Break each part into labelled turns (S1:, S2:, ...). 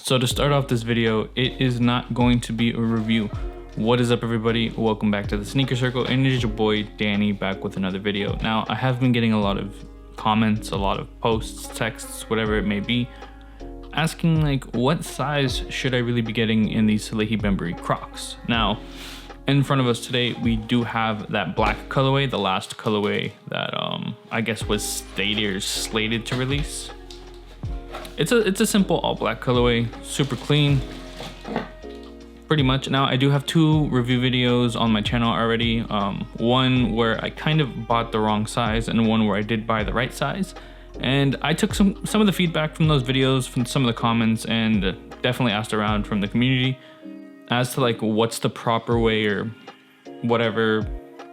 S1: So to start off this video, it is not going to be a review. What is up, everybody? Welcome back to the Sneaker Circle, and it is your boy Danny back with another video. Now, I have been getting a lot of comments, a lot of posts, texts, whatever it may be, asking like, what size should I really be getting in these Salehe Bembury Crocs? Now, in front of us today, we do have that black colorway, the last colorway that I guess was slated to release. It's a simple all black colorway, super clean, pretty much. Now I do have two review videos on my channel already. One where I kind of bought the wrong size and one where I did buy the right size. And I took some of the feedback from those videos, from some of the comments, and definitely asked around from the community as to like what's the proper way or whatever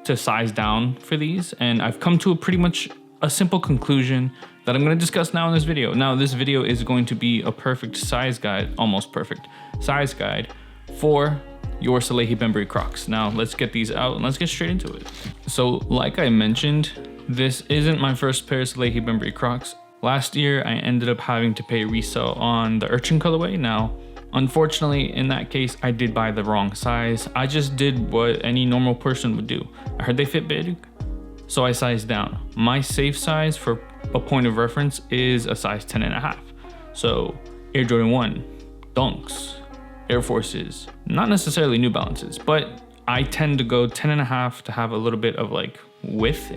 S1: to size down for these. And I've come to pretty much a simple conclusion that I'm going to discuss now in this video. Now, this video is going to be a perfect size guide, almost perfect size guide for your Salehe Bembury Crocs. Now, let's get these out and let's get straight into it. So, like I mentioned, this isn't my first pair of Salehe Bembury Crocs. Last year, I ended up having to pay resale on the Urchin colorway. Now, unfortunately, in that case, I did buy the wrong size. I just did what any normal person would do. I heard they fit big, so I sized down. My safe size, for a point of reference, is a size 10.5. So Air Jordan 1, Dunks, Air Forces, not necessarily New Balances, but I tend to go 10.5 to have a little bit of like width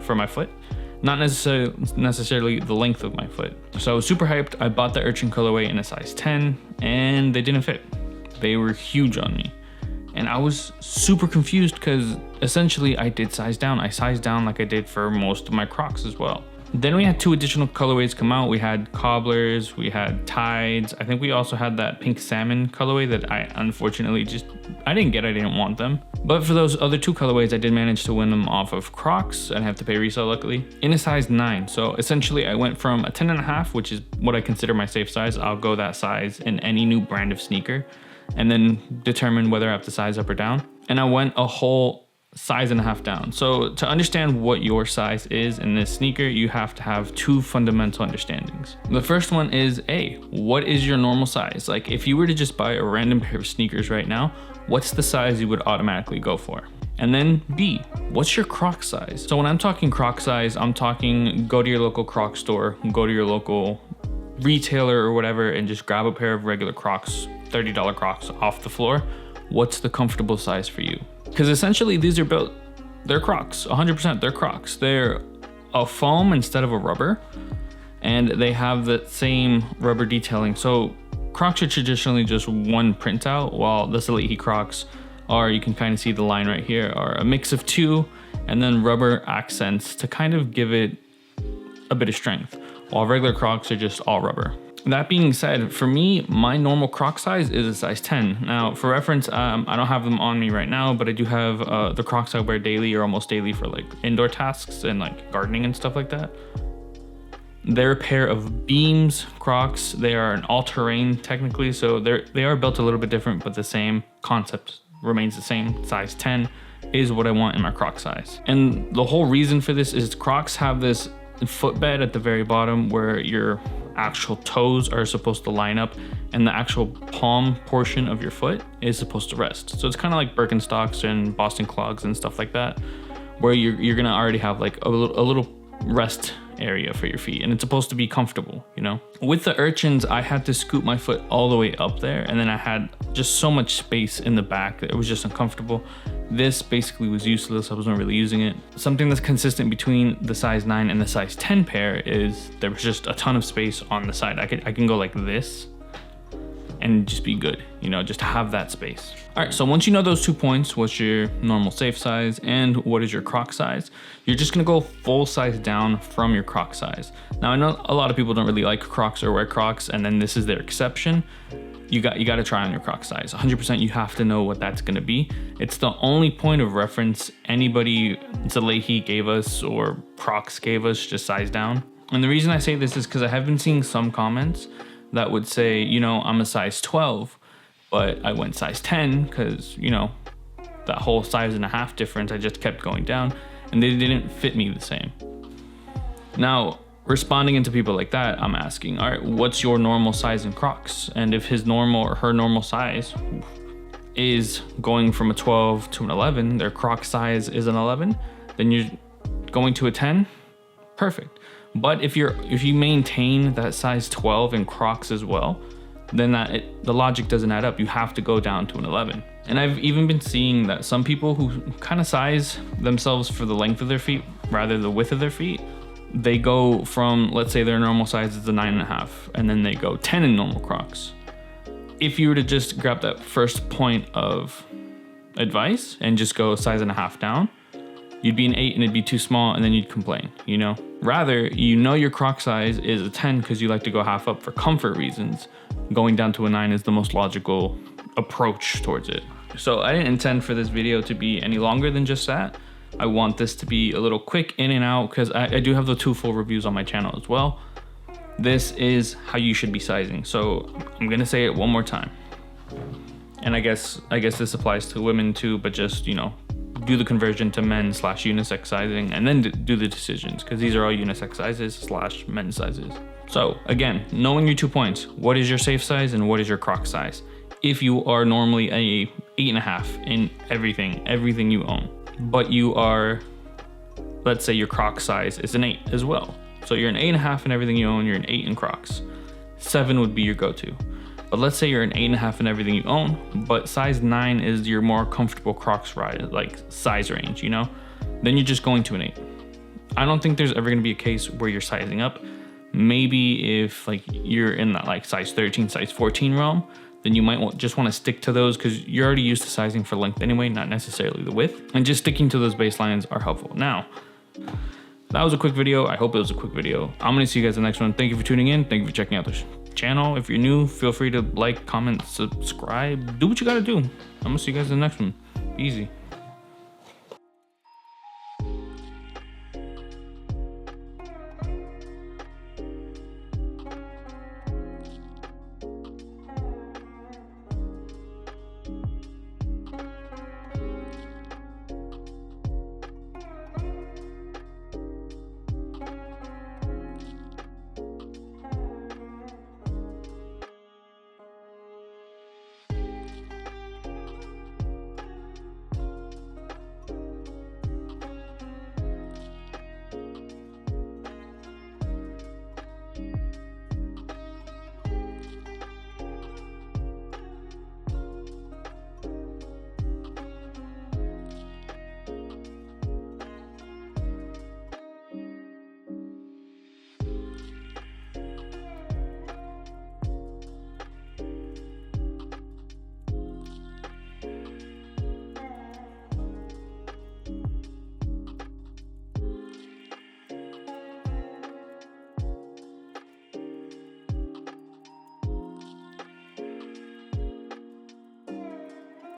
S1: for my foot, not necessarily the length of my foot. So I was super hyped. I bought the Urchin colorway in a size 10 and they didn't fit. They were huge on me. And I was super confused because essentially I did size down. I sized down like I did for most of my Crocs as well. Then we had two additional colorways come out. We had Cobblers, we had Tides. I think we also had that pink salmon colorway that I unfortunately I didn't want them. But for those other two colorways, I did manage to win them off of Crocs. I didn't have to pay resale, luckily, in a size 9. So essentially I went from a 10.5, which is what I consider my safe size. I'll go that size in any new brand of sneaker and then determine whether I have to size up or down. And I went a whole size and a half down. So to understand what your size is in this sneaker, you have to have two fundamental understandings. The first one is A, what is your normal size? Like if you were to just buy a random pair of sneakers right now, what's the size you would automatically go for? And then B, what's your Croc size? So when I'm talking Croc size, I'm talking go to your local Croc store, go to your local retailer or whatever, and just grab a pair of regular Crocs, $30 Crocs off the floor. What's the comfortable size for you? Because essentially these are built, they're Crocs, 100% they're Crocs. They're a foam instead of a rubber, and they have the same rubber detailing. So Crocs are traditionally just one printout, while the Salehe Crocs are, you can kind of see the line right here, are a mix of two and then rubber accents to kind of give it a bit of strength, while regular Crocs are just all rubber. That being said, for me, my normal Croc size is a size 10. Now, for reference, I don't have them on me right now, but I do have the Crocs I wear daily or almost daily for like indoor tasks and like gardening and stuff like that. They're a pair of Beams Crocs. They are an all-terrain technically, so they are built a little bit different, but the same concept remains the same. Size 10 is what I want in my Croc size. And the whole reason for this is Crocs have this footbed at the very bottom where your actual toes are supposed to line up and the actual palm portion of your foot is supposed to rest. So it's kind of like Birkenstocks and Boston clogs and stuff like that, where you're gonna already have like a little rest area for your feet, and it's supposed to be comfortable, you know? With the Urchins, I had to scoop my foot all the way up there, and then I had just so much space in the back that it was just uncomfortable. This basically was useless. I wasn't really using it. Something that's consistent between the size 9 and the size 10 pair is there was just a ton of space on the side. I can go like this and just be good, you know, just have that space. All right, so once you know those 2 points, what's your normal safe size and what is your Croc size, you're just gonna go full size down from your Croc size. Now, I know a lot of people don't really like Crocs or wear Crocs, and then this is their exception. You got to try on your Croc size. 100% you have to know what that's gonna be. It's the only point of reference anybody Salehe gave us or Crocs gave us, just size down. And the reason I say this is because I have been seeing some comments that would say, you know, I'm a size 12, but I went size 10 because, you know, that whole size and a half difference, I just kept going down and they didn't fit me the same. Now, responding into people like that, I'm asking, all right, what's your normal size in Crocs? And if his normal or her normal size is going from a 12 to an 11, their Croc size is an 11, then you're going to a 10, perfect. But if you maintain that size 12 in Crocs as well, then the logic doesn't add up. You have to go down to an 11. And I've even been seeing that some people who kind of size themselves for the length of their feet rather than the width of their feet, they go from, let's say their normal size is a 9.5, and then they go 10 in normal Crocs. If you were to just grab that first point of advice and just go size and a half down, you'd be an 8 and it'd be too small, and then you'd complain, you know? Rather, you know your Croc size is a 10 because you like to go half up for comfort reasons. Going down to a 9 is the most logical approach towards it. So I didn't intend for this video to be any longer than just that. I want this to be a little quick in and out because I do have the 2 full reviews on my channel as well. This is how you should be sizing. So I'm gonna say it one more time. And I guess this applies to women too, but just, you know, do the conversion to men/unisex sizing and then do the decisions, because these are all unisex sizes / men's sizes. So again, knowing your 2 points, what is your safe size and what is your Croc size? If you are normally a 8.5 in everything you own, but you are, let's say your Croc size is an 8 as well. So you're an 8.5 in everything you own, you're an 8 in Crocs. 7 would be your go-to. But let's say you're an 8.5 in everything you own, but size 9 is your more comfortable Crocs ride, like size range, you know? Then you're just going to an 8. I don't think there's ever gonna be a case where you're sizing up. Maybe if like you're in that like size 13, size 14 realm, then you might just want to stick to those because you're already used to sizing for length anyway, not necessarily the width. And just sticking to those baselines are helpful. Now, that was a quick video. I hope it was a quick video. I'm gonna see you guys in the next one. Thank you for tuning in. Thank you for checking out the channel. If you're new, feel free to like, comment, subscribe, do what you gotta do. I'm gonna see you guys in the next one. Easy.